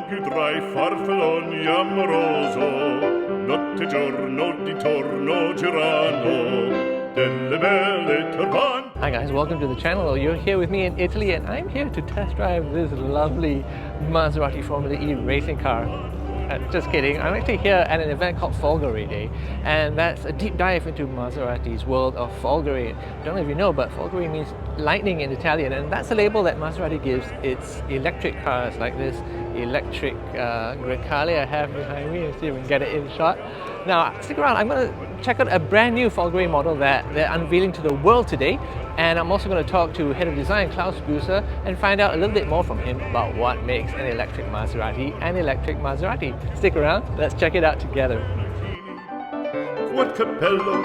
più farfalloni amoroso, notte e giorno di torno girano, delle belle turbane. Hi guys, welcome to the channel. You're here with me in Italy and I'm here to test drive this lovely Maserati Formula E racing car. Just kidding, I'm actually here at an event called Folgore Day, and that's a deep dive into Maserati's world of Folgore. I don't know if you know, but Folgore means lightning in Italian, and that's the label that Maserati gives its electric cars, like this electric GranCabrio I have behind me. Let's see if we can get it in shot. Now, stick around, I'm going to check out a brand new Folgore model that they're unveiling to the world today, and I'm also going to talk to Head of Design Klaus Busse and find out a little bit more from him about what makes an electric Maserati an electric Maserati. Stick around, let's check it out together. Quel cappello,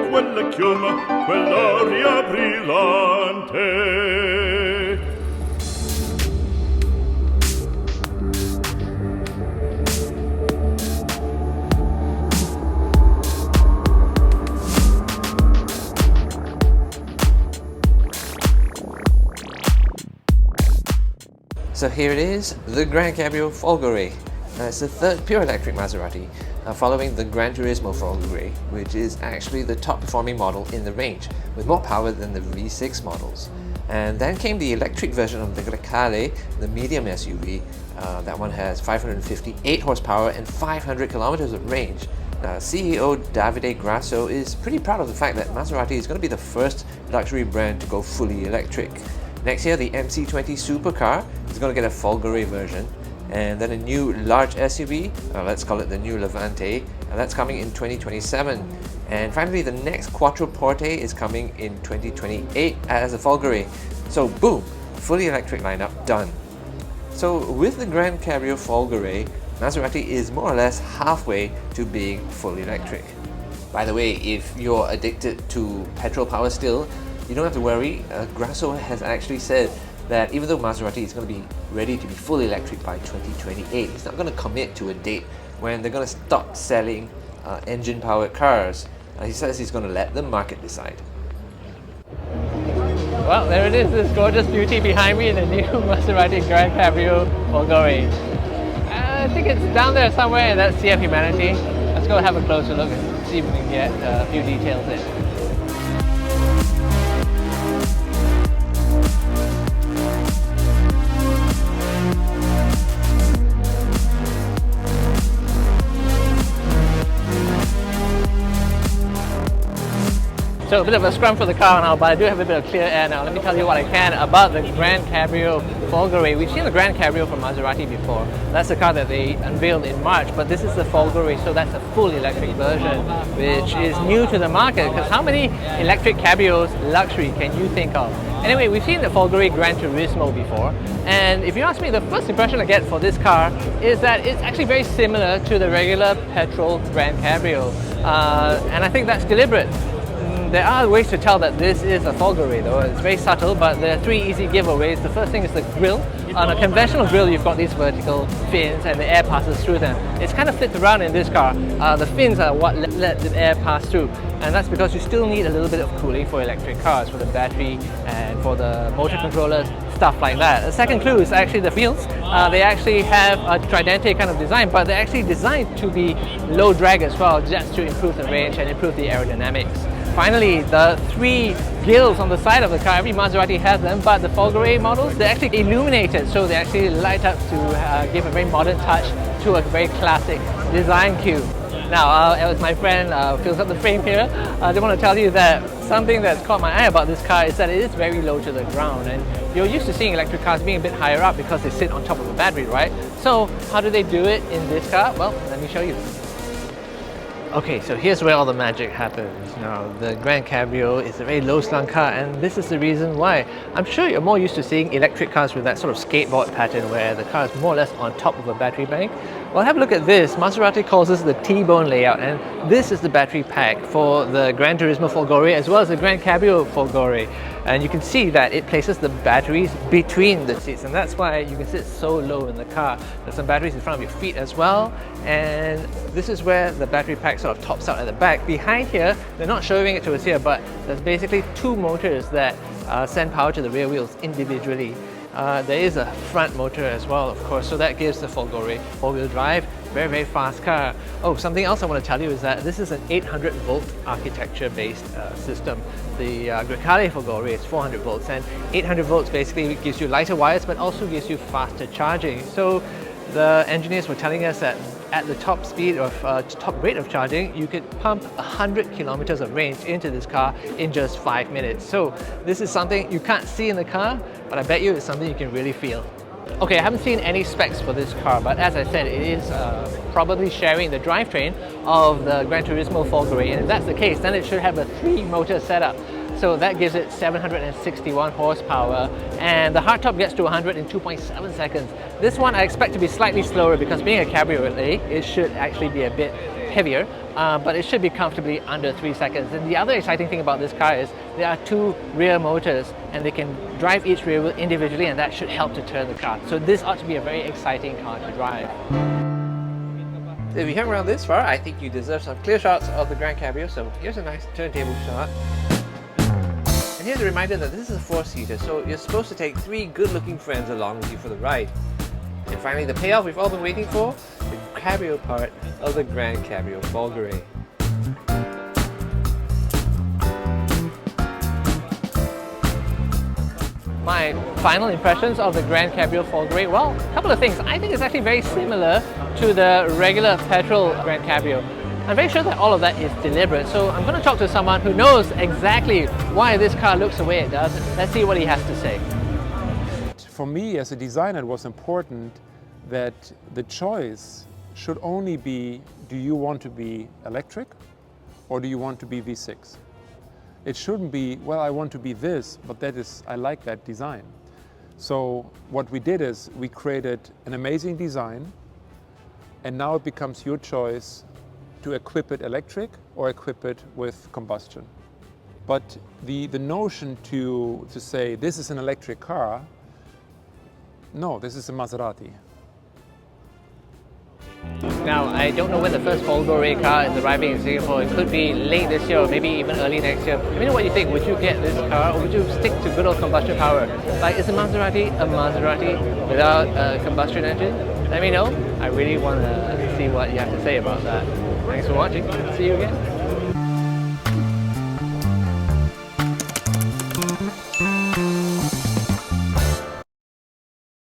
quella chioma, quell'aria brillante. So here it is, the GranCabrio Folgore. It's the third pure electric Maserati, following the Gran Turismo Folgore, which is actually the top performing model in the range, with more power than the V6 models. And then came the electric version of the GranCabrio, the medium SUV. That one has 558 horsepower and 500 kilometers of range. CEO Davide Grasso is pretty proud of the fact that Maserati is going to be the first luxury brand to go fully electric. Next year, the MC20 supercar is going to get a Folgore version, and then a new large SUV, let's call it the new Levante, and that's coming in 2027. And finally, the next Quattroporte is coming in 2028 as a Folgore. So boom, fully electric lineup done. So with the GranCabrio Folgore, Maserati is more or less halfway to being fully electric. By the way, if you're addicted to petrol power still, you don't have to worry. Grasso has actually said that even though Maserati is going to be ready to be fully electric by 2028, he's not going to commit to a date when they're going to stop selling engine-powered cars. He says he's going to let the market decide. Well, there it is, this gorgeous beauty behind me, the new Maserati GranCabrio Folgore. I think it's down there somewhere in that Sea of Humanity. Let's go have a closer look and see if we can get a few details in. So a bit of a scrum for the car now, but I do have a bit of clear air now. Let me tell you what I can about the GranCabrio Folgore. We've seen the GranCabrio from Maserati before. That's the car that they unveiled in March, but this is the Folgore, so that's a full electric version, which is new to the market, because how many electric cabrios luxury can you think of? Anyway, we've seen the Folgore Gran Turismo before, and if you ask me, the first impression I get for this car is that it's actually very similar to the regular petrol GranCabrio, and I think that's deliberate. There are ways to tell that this is a Folgore though. It's very subtle, but there are three easy giveaways. The first thing is the grille. On a conventional grille, you've got these vertical fins and the air passes through them. It's kind of flipped around in this car. The fins are what let the air pass through, and that's because you still need a little bit of cooling for electric cars, for the battery and for the motor controllers, stuff like that. The second clue is actually the wheels. They actually have a tridente kind of design, but they're actually designed to be low drag as well, just to improve the range and improve the aerodynamics. Finally, the three grills on the side of the car, every Maserati has them, but the Folgore models, they're actually illuminated, so they actually light up to give a very modern touch to a very classic design cue. Now, as my friend fills up the frame here, I just want to tell you that something that's caught my eye about this car is that it is very low to the ground, and you're used to seeing electric cars being a bit higher up because they sit on top of a battery, right? So how do they do it in this car? Well, let me show you. Okay, so here's where all the magic happens. Now, the GranCabrio is a very low-slung car, and this is the reason why. I'm sure you're more used to seeing electric cars with that sort of skateboard pattern where the car is more or less on top of a battery bank. Well, have a look at this. Maserati calls this the T-bone layout, and this is the battery pack for the Gran Turismo Folgore as well as the GranCabrio Folgore. And you can see that it places the batteries between the seats, and that's why you can sit so low in the car. There's some batteries in front of your feet as well, and this is where the battery pack sort of tops out at the back. Behind here, they're not showing it to us here, but there's basically two motors that send power to the rear wheels individually. There is a front motor as well, of course, so that gives the Folgore four-wheel drive, very, very fast car. Oh, something else I want to tell you is that this is an 800 volt architecture-based system. The GranCabrio Folgore is 400 volts, and 800 volts basically gives you lighter wires, but also gives you faster charging. So the engineers were telling us that at the top speed of top rate of charging, you could pump 100 kilometers of range into this car in just 5 minutes. So this is something you can't see in the car, but I bet you it's something you can really feel. Okay, I haven't seen any specs for this car, but as I said, it is probably sharing the drivetrain of the Gran Turismo Folgore, and if that's the case, then it should have a 3-motor setup. So that gives it 761 horsepower, and the hardtop gets to 100 in 2.7 seconds. This one I expect to be slightly slower because being a cabriolet, it should actually be a bit heavier, but it should be comfortably under 3 seconds. And the other exciting thing about this car is there are 2 rear motors, and they can drive each rear wheel individually, and that should help to turn the car. So this ought to be a very exciting car to drive. If you hang around this far, I think you deserve some clear shots of the GranCabrio, so here's a nice turntable shot. And here's a reminder that this is a 4-seater, so you're supposed to take 3 good-looking friends along with you for the ride. And finally, the payoff we've all been waiting for, the cabrio part of the GranCabrio Folgore. My final impressions of the GranCabrio Folgore, well, a couple of things. I think it's actually very similar to the regular petrol GranCabrio. I'm very sure that all of that is deliberate, so I'm going to talk to someone who knows exactly why this car looks the way it does. Let's see what he has to say. For me as a designer, it was important that the choice should only be, do you want to be electric or do you want to be V6? It shouldn't be, well, I want to be this, but I like that design. So what we did is we created an amazing design, and now it becomes your choice to equip it electric or equip it with combustion. But the notion to say this is an electric car, no, this is a Maserati. Now, I don't know when the first Folgore car is arriving in Singapore. It could be late this year or maybe even early next year. Let me know what you think. Would you get this car or would you stick to good old combustion power? Like, is a Maserati without a combustion engine? Let me know. I really want to see what you have to say about that. Thanks for watching. See you again.